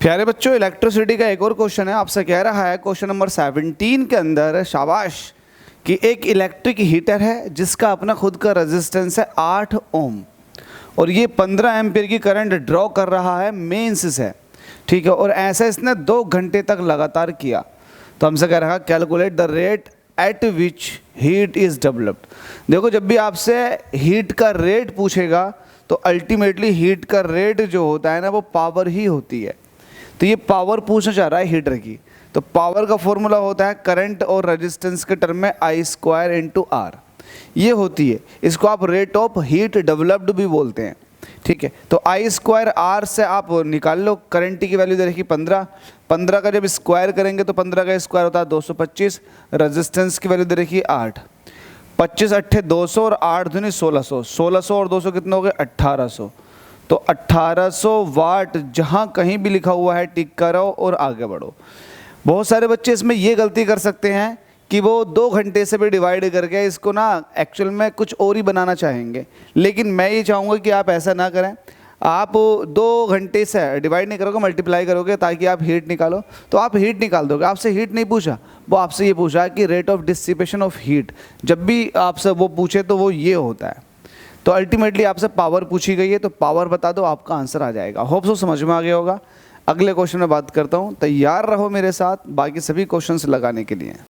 प्यारे बच्चों, इलेक्ट्रिसिटी का एक और क्वेश्चन है। आपसे कह रहा है क्वेश्चन नंबर 17 के अंदर, शाबाश, कि एक इलेक्ट्रिक हीटर है जिसका अपना खुद का रेजिस्टेंस है 8 ओम और ये 15 एम्पीयर की करंट ड्रॉ कर रहा है मेंस से, ठीक है। और ऐसा इसने 2 घंटे तक लगातार किया। तो हमसे कह रहा है calculate the rate at which heat is developed. देखो, जब भी आपसे हीट का रेट पूछेगा तो अल्टीमेटली हीट का रेट जो होता है ना, वो पावर ही होती है। तो ये पावर पूछना चाह रहा है हीटर की। तो पावर का फॉर्मूला होता है करंट और रेजिस्टेंस के टर्म में I² इंटू R, ये होती है। इसको आप रेट ऑफ हीट डेवलप्ड भी बोलते हैं, ठीक है। तो I² R से आप निकाल लो। करंट की वैल्यू दे रखी 15 का जब स्क्वायर करेंगे तो 15 का स्क्वायर होता है 225। रेजिस्टेंस की वैल्यू दे रखी 8, 25 अट्ठे 200 और 8 दूनी 1600। 1600 और 200 कितने हो गए? 1800। तो 1800 वाट जहाँ कहीं भी लिखा हुआ है टिक करो और आगे बढ़ो। बहुत सारे बच्चे इसमें ये गलती कर सकते हैं कि वो 2 घंटे से भी डिवाइड करके इसको ना एक्चुअल में कुछ और ही बनाना चाहेंगे, लेकिन मैं ये चाहूँगा कि आप ऐसा ना करें। आप 2 घंटे से डिवाइड नहीं करोगे, मल्टीप्लाई करोगे ताकि आप हीट निकालो, तो आप हीट निकाल दोगे। आपसे हीट नहीं पूछा, वो आपसे ये पूछा कि rate of dissipation of heat. जब भी आपसे वो पूछे तो वो ये होता है। तो अल्टीमेटली आपसे पावर पूछी गई है, तो पावर बता दो, आपका आंसर आ जाएगा। होप सो समझ में आ गया होगा। अगले क्वेश्चन में बात करता हूँ, तैयार रहो मेरे साथ बाकी सभी क्वेश्चंस लगाने के लिए।